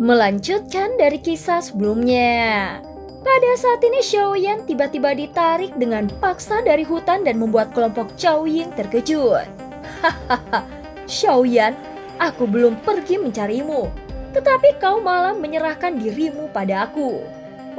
Melanjutkan dari kisah sebelumnya. Pada saat ini Xiaoyan tiba-tiba ditarik dengan paksa dari hutan dan membuat kelompok Zhao Ying terkejut. Hahaha, Xiaoyan, aku belum pergi mencarimu, tetapi kau malah menyerahkan dirimu padaku.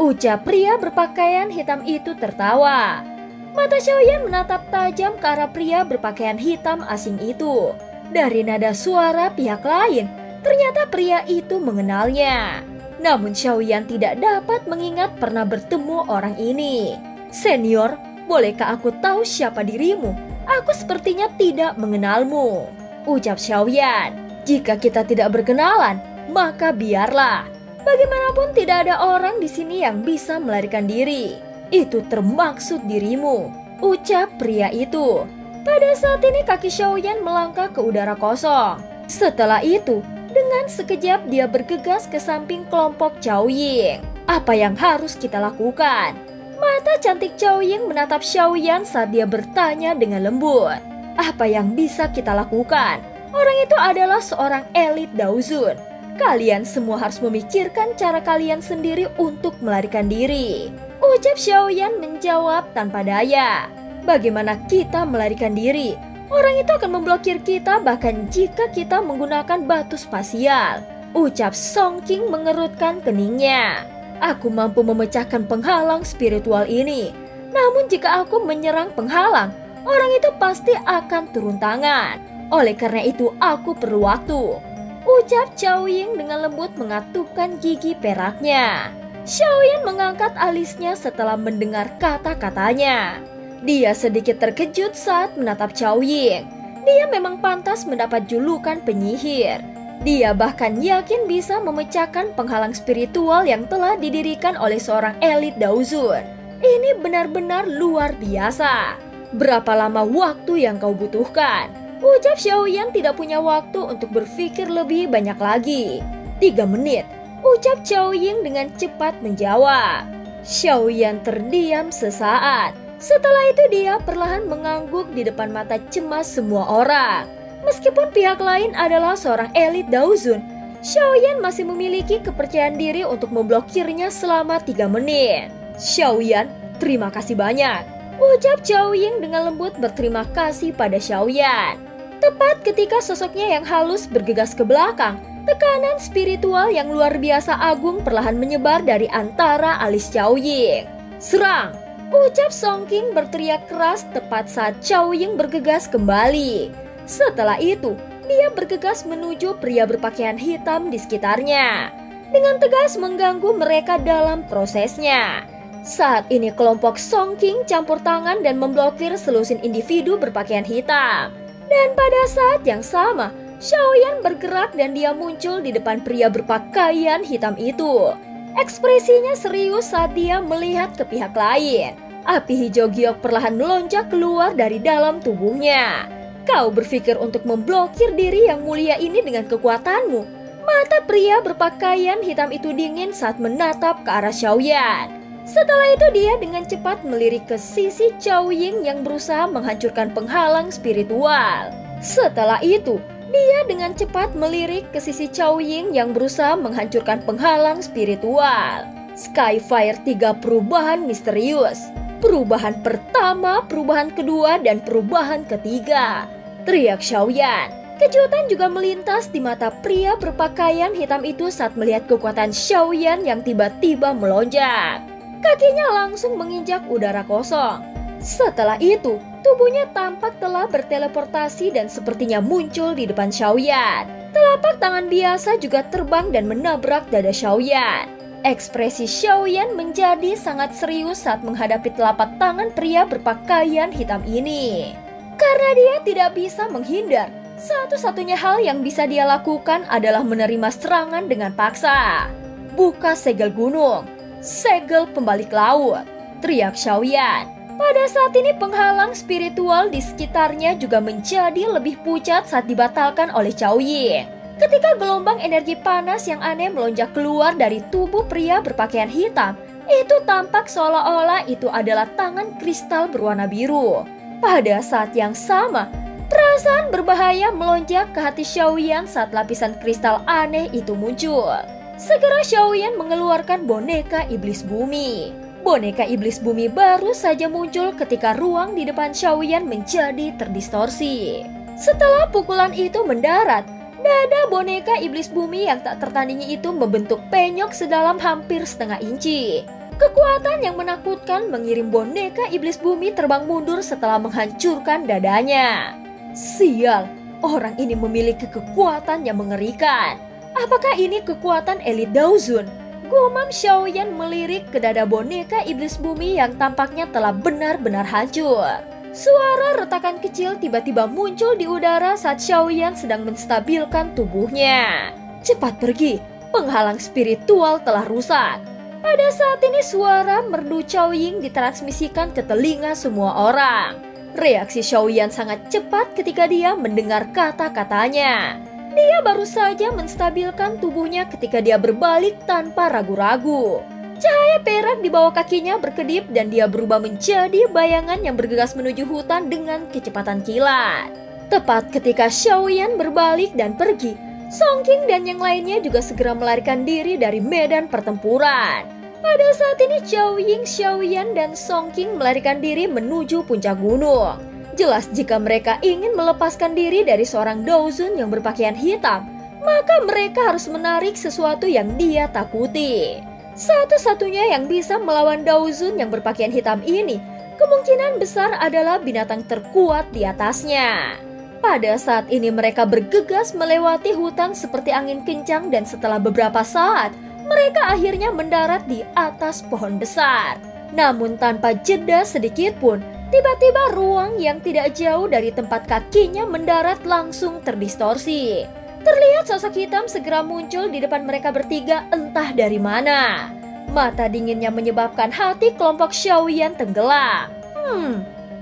Ucap pria berpakaian hitam itu tertawa. Mata Xiaoyan menatap tajam ke arah pria berpakaian hitam asing itu. Dari nada suara pihak lain, ternyata pria itu mengenalnya. Namun Xiaoyan tidak dapat mengingat pernah bertemu orang ini. Senior, bolehkah aku tahu siapa dirimu? Aku sepertinya tidak mengenalmu. Ucap Xiaoyan. Jika kita tidak berkenalan, maka biarlah. Bagaimanapun tidak ada orang di sini yang bisa melarikan diri. Itu termaksud dirimu. Ucap pria itu. Pada saat ini kaki Xiaoyan melangkah ke udara kosong. Setelah itu, dengan sekejap dia bergegas ke samping kelompok Zhao Ying. Apa yang harus kita lakukan? Mata cantik Zhao Ying menatap Xiaoyan saat dia bertanya dengan lembut. Apa yang bisa kita lakukan? Orang itu adalah seorang elit Daozun. Kalian semua harus memikirkan cara kalian sendiri untuk melarikan diri. Ucap Xiaoyan menjawab tanpa daya. Bagaimana kita melarikan diri? Orang itu akan memblokir kita bahkan jika kita menggunakan batu spasial. Ucap Song King mengerutkan keningnya. Aku mampu memecahkan penghalang spiritual ini. Namun jika aku menyerang penghalang, orang itu pasti akan turun tangan. Oleh karena itu aku perlu waktu. Ucap Zhao Ying dengan lembut mengatupkan gigi peraknya. Xiaoyan mengangkat alisnya setelah mendengar kata-katanya. Dia sedikit terkejut saat menatap Zhao Ying. Dia memang pantas mendapat julukan penyihir. Dia bahkan yakin bisa memecahkan penghalang spiritual yang telah didirikan oleh seorang elit Daozun. Ini benar-benar luar biasa. Berapa lama waktu yang kau butuhkan? Ucap Xiaoyan tidak punya waktu untuk berpikir lebih banyak lagi. 3 menit. Ucap Zhao Ying dengan cepat menjawab. Xiaoyan terdiam sesaat. Setelah itu dia perlahan mengangguk di depan mata cemas semua orang. Meskipun pihak lain adalah seorang elit Daozun, Xiaoyan masih memiliki kepercayaan diri untuk memblokirnya selama 3 menit. Xiaoyan, terima kasih banyak. Ucap Zhao Ying dengan lembut berterima kasih pada Xiaoyan. Tepat ketika sosoknya yang halus bergegas ke belakang, tekanan spiritual yang luar biasa agung perlahan menyebar dari antara alis Zhao Ying. Serang! Ucap Song King berteriak keras tepat saat Zhao Ying bergegas kembali. Setelah itu, dia bergegas menuju pria berpakaian hitam di sekitarnya. Dengan tegas mengganggu mereka dalam prosesnya. Saat ini kelompok Song King campur tangan dan memblokir selusin individu berpakaian hitam. Dan pada saat yang sama, Xiaoyan bergerak dan dia muncul di depan pria berpakaian hitam itu. Ekspresinya serius saat dia melihat ke pihak lain. Api hijau giok perlahan melonjak keluar dari dalam tubuhnya. Kau berpikir untuk memblokir diri yang mulia ini dengan kekuatanmu? Mata pria berpakaian hitam itu dingin saat menatap ke arah Xiaoyan. Setelah itu dia dengan cepat melirik ke sisi Zhao Ying yang berusaha menghancurkan penghalang spiritual. Setelah itu, dia dengan cepat melirik ke sisi Zhao Ying yang berusaha menghancurkan penghalang spiritual. Skyfire 3 perubahan misterius. Perubahan pertama, perubahan kedua, dan perubahan ketiga. Teriak Xiaoyan. Kejutan juga melintas di mata pria berpakaian hitam itu saat melihat kekuatan Xiaoyan yang tiba-tiba melonjak. Kakinya langsung menginjak udara kosong. Setelah itu, tubuhnya tampak telah berteleportasi dan sepertinya muncul di depan Xiaoyan. Telapak tangan biasa juga terbang dan menabrak dada Xiaoyan. Ekspresi Xiaoyan menjadi sangat serius saat menghadapi telapak tangan pria berpakaian hitam ini. Karena dia tidak bisa menghindar, satu-satunya hal yang bisa dia lakukan adalah menerima serangan dengan paksa. Buka segel gunung, segel pembalik laut, teriak Xiaoyan. Pada saat ini penghalang spiritual di sekitarnya juga menjadi lebih pucat saat dibatalkan oleh Zhao Ying. Ketika gelombang energi panas yang aneh melonjak keluar dari tubuh pria berpakaian hitam, itu tampak seolah-olah itu adalah tangan kristal berwarna biru. Pada saat yang sama, perasaan berbahaya melonjak ke hati Xiaoyan saat lapisan kristal aneh itu muncul. Segera Xiaoyan mengeluarkan boneka iblis bumi. Boneka iblis bumi baru saja muncul ketika ruang di depan Xiaoyan menjadi terdistorsi. Setelah pukulan itu mendarat, dada boneka iblis bumi yang tak tertandingi itu membentuk penyok sedalam hampir setengah inci. Kekuatan yang menakutkan mengirim boneka iblis bumi terbang mundur setelah menghancurkan dadanya. Sial, orang ini memiliki kekuatan yang mengerikan. Apakah ini kekuatan elit Daozun? Gumam Xiaoyan melirik ke dada boneka iblis bumi yang tampaknya telah benar-benar hancur. Suara retakan kecil tiba-tiba muncul di udara saat Xiaoyan sedang menstabilkan tubuhnya. Cepat pergi, penghalang spiritual telah rusak. Pada saat ini suara merdu Xiaoying ditransmisikan ke telinga semua orang. Reaksi Xiaoyan sangat cepat ketika dia mendengar kata-katanya. Dia baru saja menstabilkan tubuhnya ketika dia berbalik tanpa ragu-ragu. Cahaya perak di bawah kakinya berkedip dan dia berubah menjadi bayangan yang bergegas menuju hutan dengan kecepatan kilat. Tepat ketika Xiaoyan berbalik dan pergi, Song Qing dan yang lainnya juga segera melarikan diri dari medan pertempuran. Pada saat ini Xiaoying, Xiaoyan, dan Song Qing melarikan diri menuju puncak gunung. Jelas jika mereka ingin melepaskan diri dari seorang Daozun yang berpakaian hitam, maka mereka harus menarik sesuatu yang dia takuti. Satu-satunya yang bisa melawan Daozun yang berpakaian hitam ini kemungkinan besar adalah binatang terkuat di atasnya. Pada saat ini mereka bergegas melewati hutan seperti angin kencang dan setelah beberapa saat, mereka akhirnya mendarat di atas pohon besar. Namun tanpa jeda sedikit pun, tiba-tiba ruang yang tidak jauh dari tempat kakinya mendarat langsung terdistorsi. Terlihat sosok hitam segera muncul di depan mereka bertiga entah dari mana. Mata dinginnya menyebabkan hati kelompok Xiaoyan tenggelam.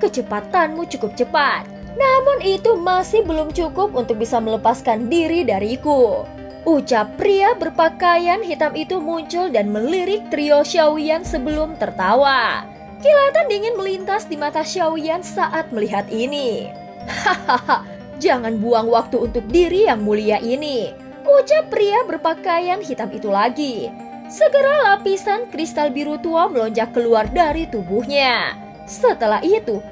Kecepatanmu cukup cepat. Namun itu masih belum cukup untuk bisa melepaskan diri dariku. Ucap pria berpakaian hitam itu muncul dan melirik trio Xiaoyan sebelum tertawa. Kilatan dingin melintas di mata Xiaoyan saat melihat ini. Hahaha, jangan buang waktu untuk diri yang mulia ini, ucap pria berpakaian hitam itu lagi. Segera lapisan kristal biru tua melonjak keluar dari tubuhnya. Setelah itu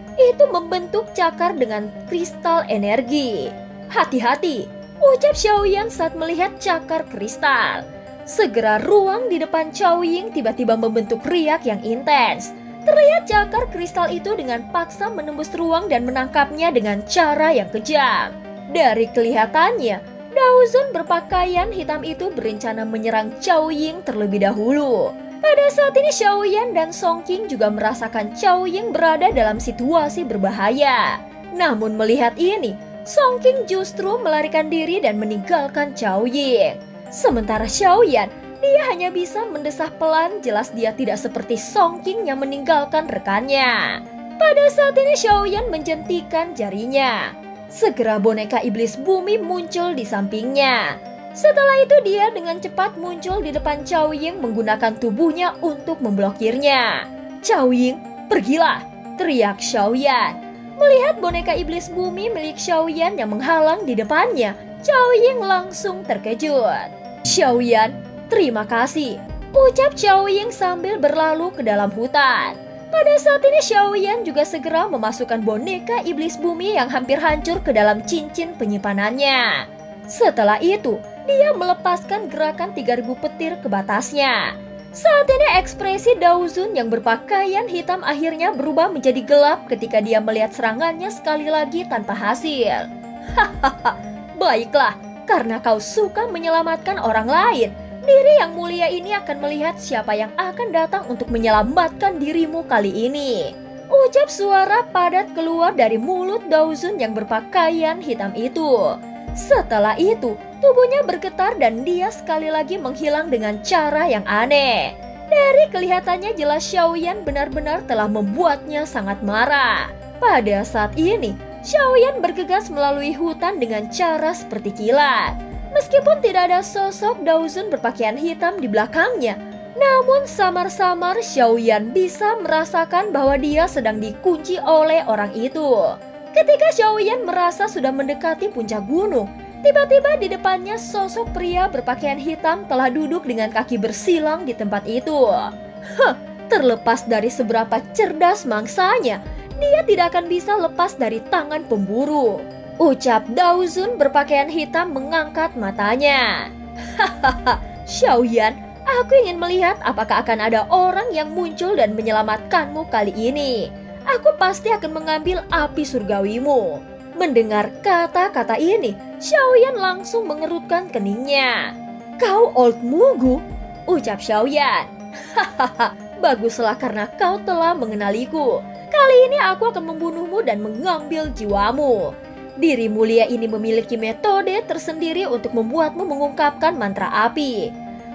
membentuk cakar dengan kristal energi. Hati-hati, ucap Xiaoyan saat melihat cakar kristal. Segera ruang di depan Xiaoying tiba-tiba membentuk riak yang intens. Terlihat cakar kristal itu dengan paksa menembus ruang dan menangkapnya dengan cara yang kejam. Dari kelihatannya, Daozun berpakaian hitam itu berencana menyerang Xiaoying terlebih dahulu. Pada saat ini Xiaoyan dan Song Qing juga merasakan Xiaoying berada dalam situasi berbahaya. Namun melihat ini, Song Qing justru melarikan diri dan meninggalkan Xiaoying. Sementara Xiaoyan, dia hanya bisa mendesah pelan, jelas dia tidak seperti Song Qing yang meninggalkan rekannya. Pada saat ini Xiaoyan menjentikan jarinya. Segera boneka iblis bumi muncul di sampingnya. Setelah itu dia dengan cepat muncul di depan Xiaoying menggunakan tubuhnya untuk memblokirnya. "Xiaoying, pergilah!" teriak Xiaoyan. Melihat boneka iblis bumi milik Xiaoyan yang menghalang di depannya, Xiaoying langsung terkejut. "Xiaoyan, terima kasih," ucap Xiaoying sambil berlalu ke dalam hutan. Pada saat ini Xiaoyan juga segera memasukkan boneka iblis bumi yang hampir hancur ke dalam cincin penyimpanannya. Setelah itu, dia melepaskan gerakan 3000 petir ke batasnya. Saat ini ekspresi Daozun yang berpakaian hitam akhirnya berubah menjadi gelap ketika dia melihat serangannya sekali lagi tanpa hasil. "Hahaha, baiklah, karena kau suka menyelamatkan orang lain, diri yang mulia ini akan melihat siapa yang akan datang untuk menyelamatkan dirimu kali ini," ucap suara padat keluar dari mulut Daozun yang berpakaian hitam itu. Setelah itu, tubuhnya bergetar dan dia sekali lagi menghilang dengan cara yang aneh. Dari kelihatannya jelas Xiaoyan benar-benar telah membuatnya sangat marah. Pada saat ini, Xiaoyan bergegas melalui hutan dengan cara seperti kilat. Meskipun tidak ada sosok Daozun berpakaian hitam di belakangnya, namun samar-samar Xiaoyan bisa merasakan bahwa dia sedang dikunci oleh orang itu. Ketika Xiaoyan merasa sudah mendekati puncak gunung, Tiba-tiba di depannya sosok pria berpakaian hitam telah duduk dengan kaki bersilang di tempat itu. Terlepas dari seberapa cerdas mangsanya, dia tidak akan bisa lepas dari tangan pemburu. Ucap Daozun berpakaian hitam mengangkat matanya. Hahaha, Xiaoyan, aku ingin melihat apakah akan ada orang yang muncul dan menyelamatkanmu kali ini. Aku pasti akan mengambil api surgawimu. Mendengar kata-kata ini, Xiaoyan langsung mengerutkan keningnya. Kau Old Mugu? Ucap Xiaoyan. Hahaha, baguslah karena kau telah mengenaliku. Kali ini aku akan membunuhmu dan mengambil jiwamu. Diri mulia ini memiliki metode tersendiri untuk membuatmu mengungkapkan mantra api.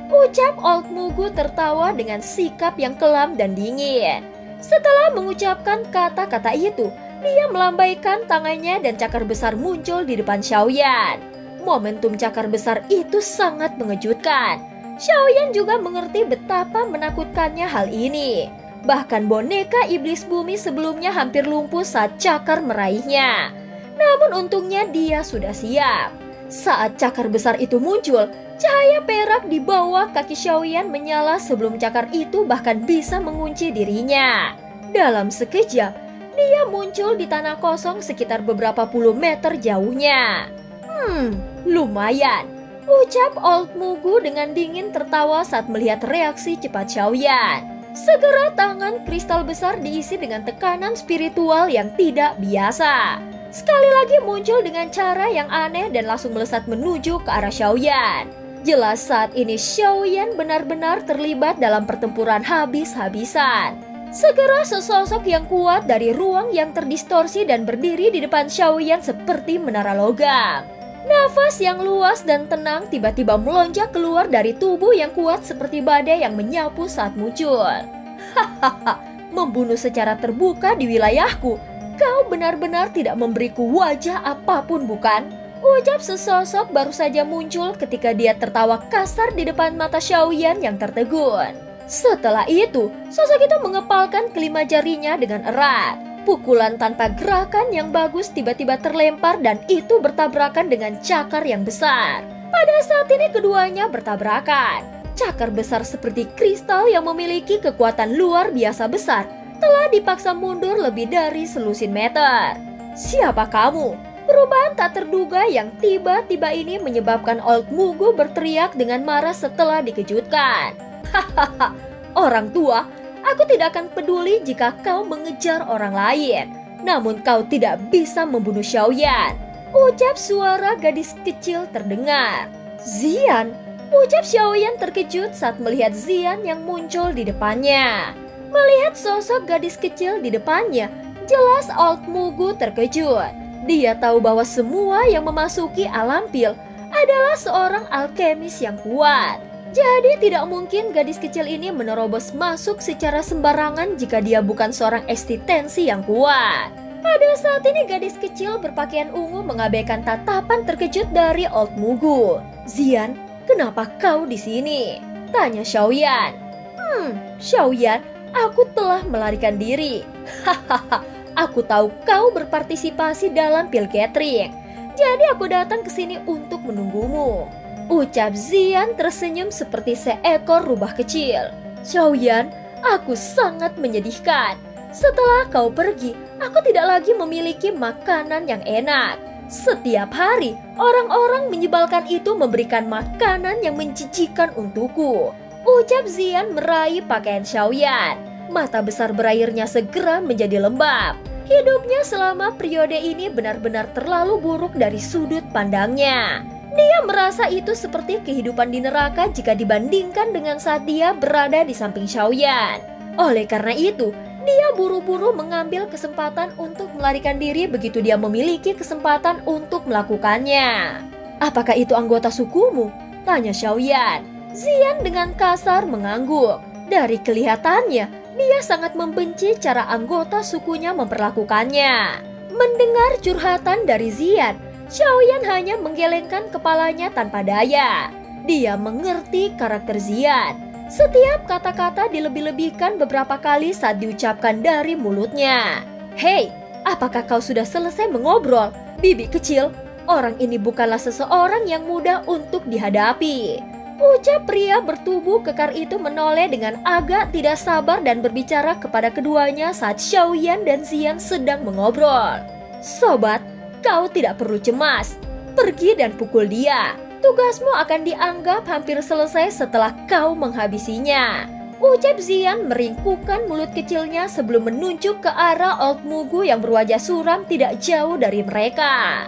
Ucap Old Mugu tertawa dengan sikap yang kelam dan dingin. Setelah mengucapkan kata-kata itu, dia melambaikan tangannya dan cakar besar muncul di depan Xiaoyan. Momentum cakar besar itu sangat mengejutkan. Xiaoyan juga mengerti betapa menakutkannya hal ini. Bahkan boneka iblis bumi sebelumnya hampir lumpuh saat cakar meraihnya. Namun untungnya dia sudah siap. Saat cakar besar itu muncul, cahaya perak di bawah kaki Xiaoyan menyala sebelum cakar itu bahkan bisa mengunci dirinya. Dalam sekejap, dia muncul di tanah kosong sekitar beberapa puluh meter jauhnya. Lumayan. Ucap Old Mugu dengan dingin tertawa saat melihat reaksi cepat Xiaoyan. Segera tangan kristal besar diisi dengan tekanan spiritual yang tidak biasa. Sekali lagi muncul dengan cara yang aneh dan langsung melesat menuju ke arah Xiaoyan. Jelas saat ini Xiaoyan benar-benar terlibat dalam pertempuran habis-habisan. Segera sesosok yang kuat dari ruang yang terdistorsi dan berdiri di depan Xiaoyan seperti menara logam. Nafas yang luas dan tenang tiba-tiba melonjak keluar dari tubuh yang kuat seperti badai yang menyapu saat muncul. Hahaha, membunuh secara terbuka di wilayahku. Kau benar-benar tidak memberiku wajah apapun, bukan? Ucap sesosok baru saja muncul ketika dia tertawa kasar di depan mata Xiaoyan yang tertegun. Setelah itu, sosok itu mengepalkan kelima jarinya dengan erat. Pukulan tanpa gerakan yang bagus tiba-tiba terlempar dan itu bertabrakan dengan cakar yang besar. Pada saat ini keduanya bertabrakan. Cakar besar seperti kristal yang memiliki kekuatan luar biasa besar telah dipaksa mundur lebih dari selusin meter. Siapa kamu? Perubahan tak terduga yang tiba-tiba ini menyebabkan Old Mugu berteriak dengan marah setelah dikejutkan. Hahaha, orang tua, aku tidak akan peduli jika kau mengejar orang lain. Namun kau tidak bisa membunuh Xiaoyan. Ucap suara gadis kecil terdengar. Zian, ucap Xiaoyan terkejut saat melihat Zian yang muncul di depannya. Melihat sosok gadis kecil di depannya, jelas Old Mugu terkejut. Dia tahu bahwa semua yang memasuki alam pil adalah seorang alkemis yang kuat. Jadi tidak mungkin gadis kecil ini menerobos masuk secara sembarangan jika dia bukan seorang eksistensi yang kuat. Pada saat ini gadis kecil berpakaian ungu mengabaikan tatapan terkejut dari Old Mugu. Zian, kenapa kau di sini? Tanya Xiaoyan. Xiaoyan, aku telah melarikan diri. Hahaha, aku tahu kau berpartisipasi dalam pil gathering. Jadi aku datang ke sini untuk menunggumu. Ucap Zian tersenyum seperti seekor rubah kecil. Xiaoyan, aku sangat menyedihkan. Setelah kau pergi, aku tidak lagi memiliki makanan yang enak. Setiap hari, orang-orang menyebalkan itu memberikan makanan yang menjijikan untukku. Ucap Zian meraih pakaian Xiaoyan. Mata besar berairnya segera menjadi lembab. Hidupnya selama periode ini benar-benar terlalu buruk dari sudut pandangnya. Dia merasa itu seperti kehidupan di neraka jika dibandingkan dengan saat dia berada di samping Xiaoyan. Oleh karena itu, dia buru-buru mengambil kesempatan untuk melarikan diri begitu dia memiliki kesempatan untuk melakukannya. Apakah itu anggota sukumu? Tanya Xiaoyan. Zian dengan kasar mengangguk. Dari kelihatannya, dia sangat membenci cara anggota sukunya memperlakukannya. Mendengar curhatan dari Zian, Xiaoyan hanya menggelengkan kepalanya tanpa daya. Dia mengerti karakter Zian. Setiap kata-kata dilebih-lebihkan beberapa kali saat diucapkan dari mulutnya. Hei, apakah kau sudah selesai mengobrol, bibi kecil? Orang ini bukanlah seseorang yang mudah untuk dihadapi. Ucap pria bertubuh kekar itu menoleh dengan agak tidak sabar dan berbicara kepada keduanya saat Xiaoyan dan Zian sedang mengobrol. Sobat, kau tidak perlu cemas. Pergi dan pukul dia. Tugasmu akan dianggap hampir selesai setelah kau menghabisinya. Ucap Zian meringkukkan mulut kecilnya sebelum menunjuk ke arah Old Mugu yang berwajah suram tidak jauh dari mereka.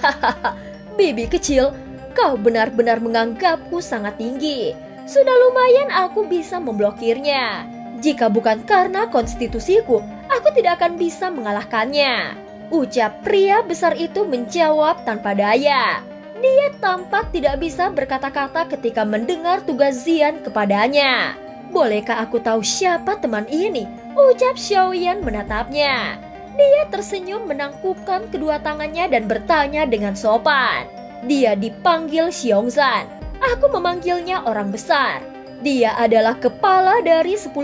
Hahaha, bibi kecil, kau benar-benar menganggapku sangat tinggi. Sudah lumayan aku bisa memblokirnya. Jika bukan karena konstitusiku, aku tidak akan bisa mengalahkannya. Ucap pria besar itu menjawab tanpa daya. Dia tampak tidak bisa berkata-kata ketika mendengar tugas Zian kepadanya. Bolehkah aku tahu siapa teman ini? Ucap Xiaoyan menatapnya. Dia tersenyum menangkupkan kedua tangannya dan bertanya dengan sopan. Dia dipanggil Xiongzan. Aku memanggilnya orang besar. Dia adalah kepala dari 10.000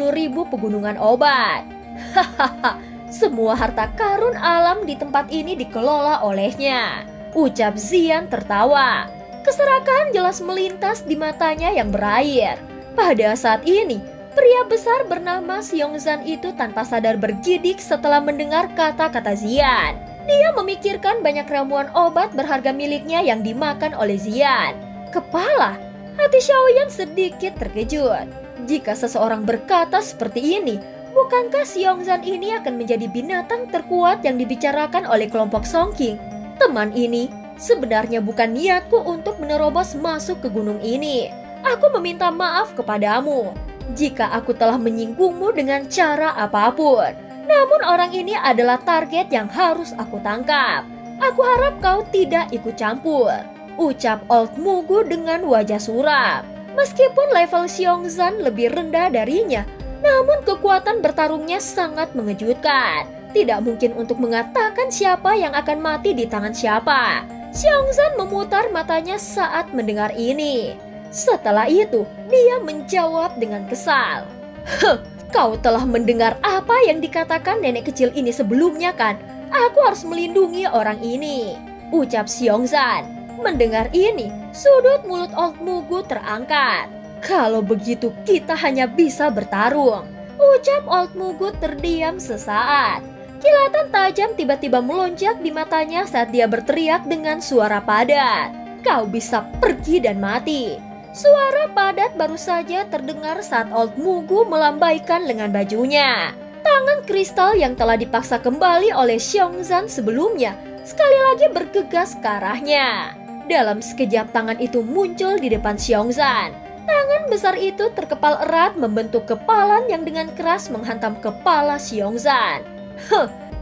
pegunungan obat. Hahaha, semua harta karun alam di tempat ini dikelola olehnya. Ucap Zian tertawa. Keserakan jelas melintas di matanya yang berair. Pada saat ini, pria besar bernama Xiongzan itu tanpa sadar bergidik setelah mendengar kata-kata Zian. Dia memikirkan banyak ramuan obat berharga miliknya yang dimakan oleh Zian. Kepala, hati Xiaoyan sedikit terkejut. Jika seseorang berkata seperti ini, bukankah Xiongzan ini akan menjadi binatang terkuat yang dibicarakan oleh kelompok Songqing? Teman ini, sebenarnya bukan niatku untuk menerobos masuk ke gunung ini. Aku meminta maaf kepadamu jika aku telah menyinggungmu dengan cara apapun. Namun orang ini adalah target yang harus aku tangkap. Aku harap kau tidak ikut campur. Ucap Old Mugu dengan wajah suram. Meskipun level Xiongzan lebih rendah darinya, namun kekuatan bertarungnya sangat mengejutkan. Tidak mungkin untuk mengatakan siapa yang akan mati di tangan siapa. Xiongzan memutar matanya saat mendengar ini. Setelah itu, dia menjawab dengan kesal. Kau telah mendengar apa yang dikatakan nenek kecil ini sebelumnya kan? Aku harus melindungi orang ini. Ucap Xiongzan. Mendengar ini, sudut mulut Old Mugu terangkat. Kalau begitu kita hanya bisa bertarung. Ucap Old Mugu terdiam sesaat. Kilatan tajam tiba-tiba melonjak di matanya saat dia berteriak dengan suara padat. Kau bisa pergi dan mati. Suara padat baru saja terdengar saat Old Mugu melambaikan lengan bajunya. Tangan kristal yang telah dipaksa kembali oleh Xiongzan sebelumnya sekali lagi bergegas ke arahnya. Dalam sekejap tangan itu muncul di depan Xiongzan. Tangan besar itu terkepal erat membentuk kepalan yang dengan keras menghantam kepala Xiongzan.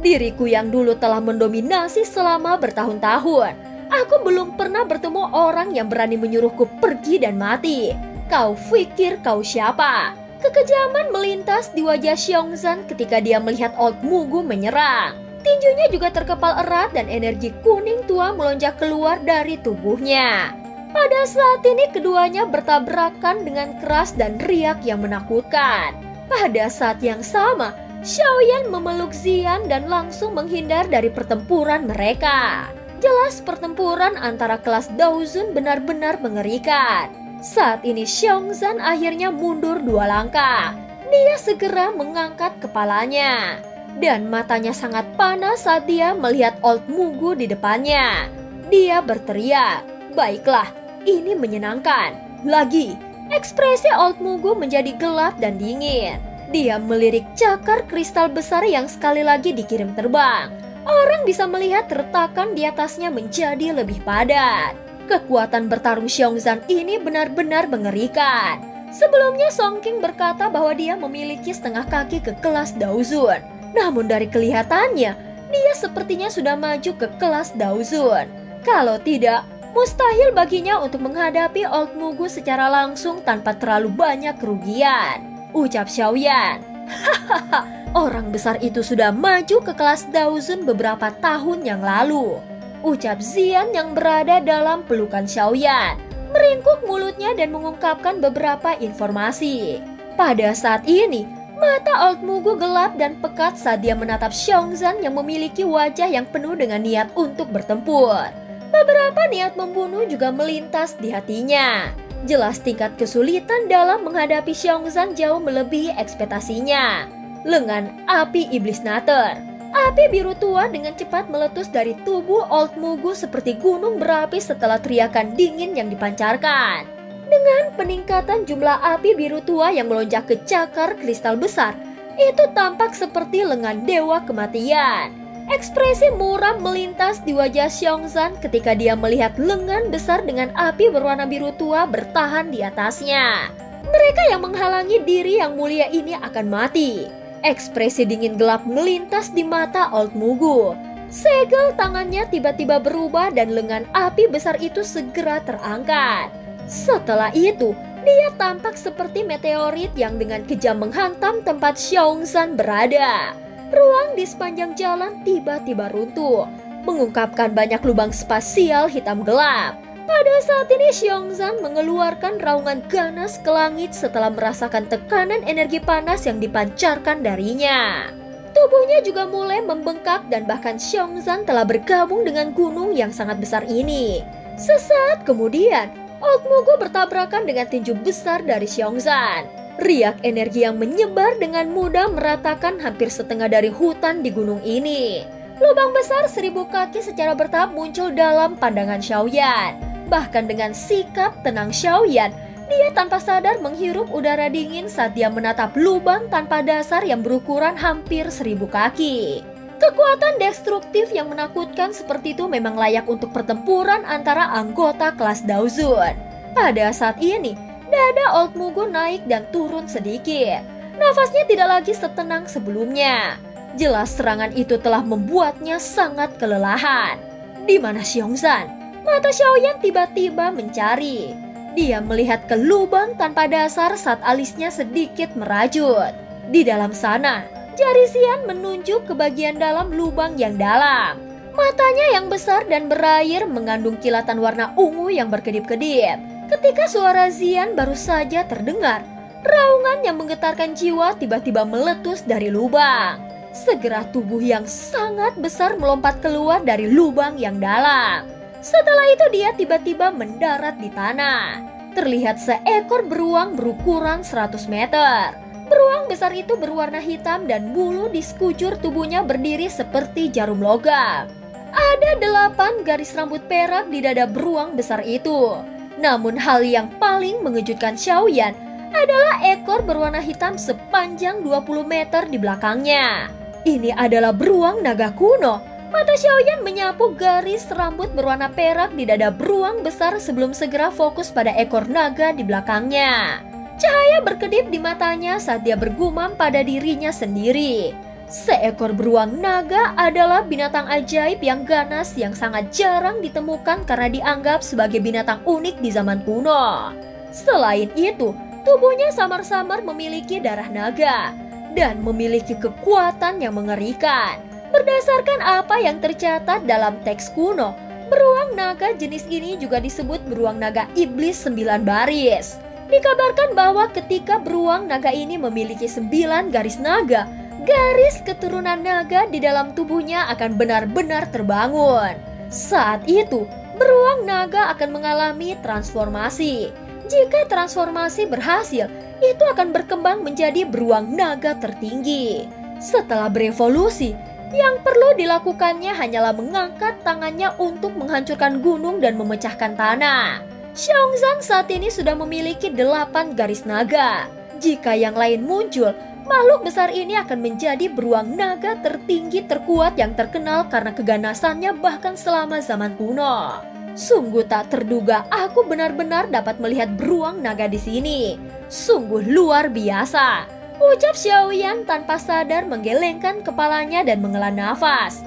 Diriku yang dulu telah mendominasi selama bertahun-tahun. Aku belum pernah bertemu orang yang berani menyuruhku pergi dan mati. Kau pikir kau siapa? Kekejaman melintas di wajah Xiongzan ketika dia melihat Old Mugu menyerang. Tinjunya juga terkepal erat dan energi kuning tua melonjak keluar dari tubuhnya. Pada saat ini keduanya bertabrakan dengan keras dan riak yang menakutkan. Pada saat yang sama, Xiaoyan memeluk Zian dan langsung menghindar dari pertempuran mereka. Jelas pertempuran antara kelas Daozun benar-benar mengerikan. Saat ini Xiongzan akhirnya mundur 2 langkah. Dia segera mengangkat kepalanya. Dan matanya sangat panas saat dia melihat Old Mugu di depannya. Dia berteriak, "Baiklah, ini menyenangkan." Lagi, ekspresi Old Mugu menjadi gelap dan dingin. Dia melirik cakar kristal besar yang sekali lagi dikirim terbang. Orang bisa melihat retakan di atasnya menjadi lebih padat. Kekuatan bertarung Xiongzan ini benar-benar mengerikan. Sebelumnya Songqing berkata bahwa dia memiliki setengah kaki ke kelas Daozun. Namun dari kelihatannya, dia sepertinya sudah maju ke kelas Daozun. Kalau tidak, mustahil baginya untuk menghadapi Old Mugu secara langsung tanpa terlalu banyak kerugian. Ucap Xiaoyan. Hahaha. Orang besar itu sudah maju ke kelas Daozun beberapa tahun yang lalu. Ucap Zian yang berada dalam pelukan Xiaoyan, meringkuk mulutnya dan mengungkapkan beberapa informasi. Pada saat ini, mata Old Mugu gelap dan pekat saat dia menatap Xiongzan yang memiliki wajah yang penuh dengan niat untuk bertempur. Beberapa niat membunuh juga melintas di hatinya. Jelas tingkat kesulitan dalam menghadapi Xiongzan jauh melebihi ekspektasinya. Lengan api iblis Nater. Api biru tua dengan cepat meletus dari tubuh Old Mugu seperti gunung berapi setelah teriakan dingin yang dipancarkan. Dengan peningkatan jumlah api biru tua yang melonjak ke cakar kristal besar, itu tampak seperti lengan dewa kematian. Ekspresi muram melintas di wajah Xiongzan ketika dia melihat lengan besar dengan api berwarna biru tua bertahan di atasnya. Mereka yang menghalangi diri yang mulia ini akan mati. Ekspresi dingin gelap melintas di mata Old Mugu. Segel tangannya tiba-tiba berubah dan lengan api besar itu segera terangkat. Setelah itu, dia tampak seperti meteorit yang dengan kejam menghantam tempat Xiongzan berada. Ruang di sepanjang jalan tiba-tiba runtuh, mengungkapkan banyak lubang spasial hitam gelap. Pada saat ini Xiongzan mengeluarkan raungan ganas ke langit setelah merasakan tekanan energi panas yang dipancarkan darinya. Tubuhnya juga mulai membengkak dan bahkan Xiongzan telah bergabung dengan gunung yang sangat besar ini. Sesaat kemudian, Old Mugu bertabrakan dengan tinju besar dari Xiongzan. Riak energi yang menyebar dengan mudah meratakan hampir setengah dari hutan di gunung ini. Lubang besar 1000 kaki secara bertahap muncul dalam pandangan Xiaoyan. Bahkan dengan sikap tenang Xiaoyan, dia tanpa sadar menghirup udara dingin saat dia menatap lubang tanpa dasar yang berukuran hampir 1000 kaki. Kekuatan destruktif yang menakutkan seperti itu memang layak untuk pertempuran antara anggota kelas Daozun. Pada saat ini, dada Old Mugu naik dan turun sedikit. Nafasnya tidak lagi setenang sebelumnya. Jelas serangan itu telah membuatnya sangat kelelahan. Di mana Xiongzan? Mata Xiaoyan tiba-tiba mencari. Dia melihat ke lubang tanpa dasar saat alisnya sedikit merajut. Di dalam sana, jari Xian menunjuk ke bagian dalam lubang yang dalam. Matanya yang besar dan berair mengandung kilatan warna ungu yang berkedip-kedip. Ketika suara Xian baru saja terdengar, raungan yang menggetarkan jiwa tiba-tiba meletus dari lubang. Segera tubuh yang sangat besar melompat keluar dari lubang yang dalam. Setelah itu dia tiba-tiba mendarat di tanah. Terlihat seekor beruang berukuran 100 meter. Beruang besar itu berwarna hitam dan bulu di sekujur tubuhnya berdiri seperti jarum logam. Ada 8 garis rambut perak di dada beruang besar itu. Namun hal yang paling mengejutkan Xiaoyan adalah ekor berwarna hitam sepanjang 20 meter di belakangnya. Ini adalah beruang naga kuno. Mata Xiaoyan menyapu garis rambut berwarna perak di dada beruang besar sebelum segera fokus pada ekor naga di belakangnya. Cahaya berkedip di matanya saat dia bergumam pada dirinya sendiri. Seekor beruang naga adalah binatang ajaib yang ganas yang sangat jarang ditemukan karena dianggap sebagai binatang unik di zaman kuno. Selain itu, tubuhnya samar-samar memiliki darah naga dan memiliki kekuatan yang mengerikan. Berdasarkan apa yang tercatat dalam teks kuno, beruang naga jenis ini juga disebut beruang naga iblis 9 baris. Dikabarkan bahwa ketika beruang naga ini memiliki 9 garis naga, garis keturunan naga di dalam tubuhnya akan benar-benar terbangun. Saat itu, beruang naga akan mengalami transformasi. Jika transformasi berhasil, itu akan berkembang menjadi beruang naga tertinggi. Setelah berevolusi, yang perlu dilakukannya hanyalah mengangkat tangannya untuk menghancurkan gunung dan memecahkan tanah. Xiongzan saat ini sudah memiliki 8 garis naga. Jika yang lain muncul, makhluk besar ini akan menjadi beruang naga tertinggi terkuat yang terkenal karena keganasannya bahkan selama zaman kuno. Sungguh tak terduga aku benar-benar dapat melihat beruang naga di sini. Sungguh luar biasa. Ucap Xiaoyan tanpa sadar menggelengkan kepalanya dan menghela nafas.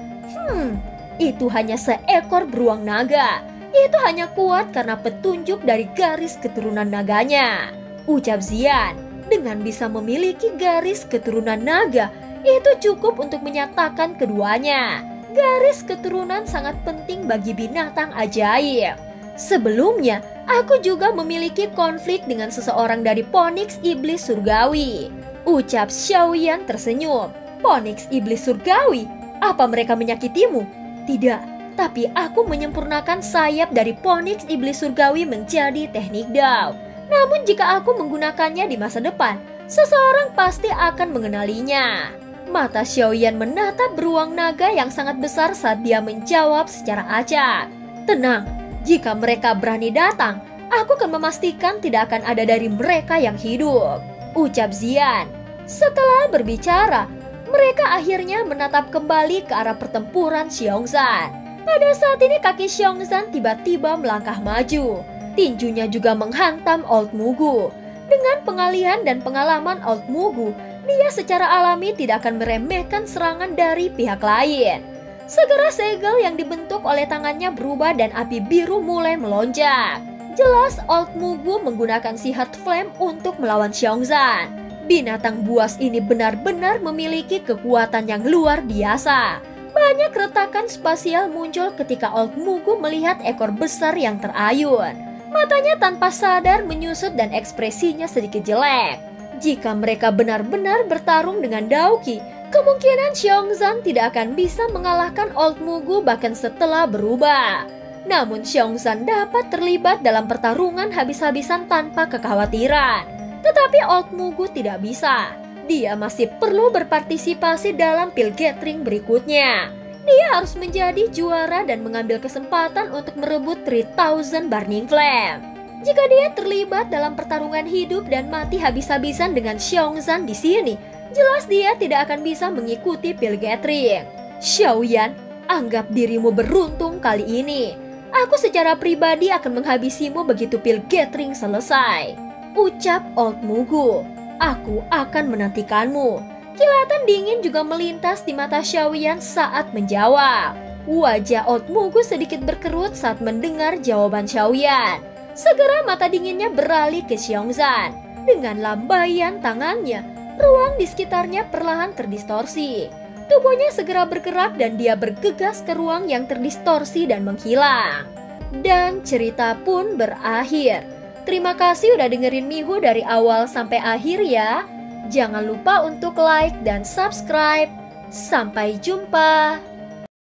Itu hanya seekor beruang naga. Itu hanya kuat karena petunjuk dari garis keturunan naganya. Ucap Xian, dengan bisa memiliki garis keturunan naga, itu cukup untuk menyatakan keduanya. Garis keturunan sangat penting bagi binatang ajaib. Sebelumnya, aku juga memiliki konflik dengan seseorang dari Phoenix Iblis Surgawi. Ucap Xiaoyan tersenyum. Phoenix Iblis Surgawi? Apa mereka menyakitimu? Tidak, Tapi aku menyempurnakan sayap dari Phoenix Iblis Surgawi menjadi teknik Dao. Namun jika aku menggunakannya di masa depan, seseorang pasti akan mengenalinya. Mata Xiaoyan menatap beruang naga yang sangat besar saat dia menjawab secara acak. Tenang, jika mereka berani datang, aku akan memastikan tidak akan ada dari mereka yang hidup, ucap Xian. Setelah berbicara, mereka akhirnya menatap kembali ke arah pertempuran Xiongzhan. Pada saat ini kaki Xiongzhan tiba-tiba melangkah maju. Tinjunya juga menghantam Old Mugu. Dengan pengalihan dan pengalaman Old Mugu, dia secara alami tidak akan meremehkan serangan dari pihak lain. Segera segel yang dibentuk oleh tangannya berubah dan api biru mulai melonjak. Jelas Old Mugu menggunakan si Heart Flame untuk melawan Xiongzhan. Binatang buas ini benar-benar memiliki kekuatan yang luar biasa. Banyak retakan spasial muncul ketika Old Mugu melihat ekor besar yang terayun. Matanya tanpa sadar menyusut dan ekspresinya sedikit jelek. Jika mereka benar-benar bertarung dengan Daoki, kemungkinan Xiongzhan tidak akan bisa mengalahkan Old Mugu bahkan setelah berubah. Namun Xiongzhan dapat terlibat dalam pertarungan habis-habisan tanpa kekhawatiran. Tetapi Old Mugu tidak bisa. Dia masih perlu berpartisipasi dalam pil gathering berikutnya. Dia harus menjadi juara dan mengambil kesempatan untuk merebut 3000 Burning Flame. Jika dia terlibat dalam pertarungan hidup dan mati habis-habisan dengan Xiongzhan di sini, jelas dia tidak akan bisa mengikuti pil gathering. Xiaoyan, anggap dirimu beruntung kali ini. Aku secara pribadi akan menghabisimu begitu pil gathering selesai, ucap Old Mugu. Aku akan menantikanmu. Kilatan dingin juga melintas di mata Xiaoyan saat menjawab. Wajah Old Mugu sedikit berkerut saat mendengar jawaban Xiaoyan. Segera mata dinginnya beralih ke Xiongzhan. Dengan lambaian tangannya, ruang di sekitarnya perlahan terdistorsi. Tubuhnya segera bergerak dan dia bergegas ke ruang yang terdistorsi dan menghilang. Dan cerita pun berakhir. Terima kasih udah dengerin Mihu dari awal sampai akhir ya. Jangan lupa untuk like dan subscribe. Sampai jumpa.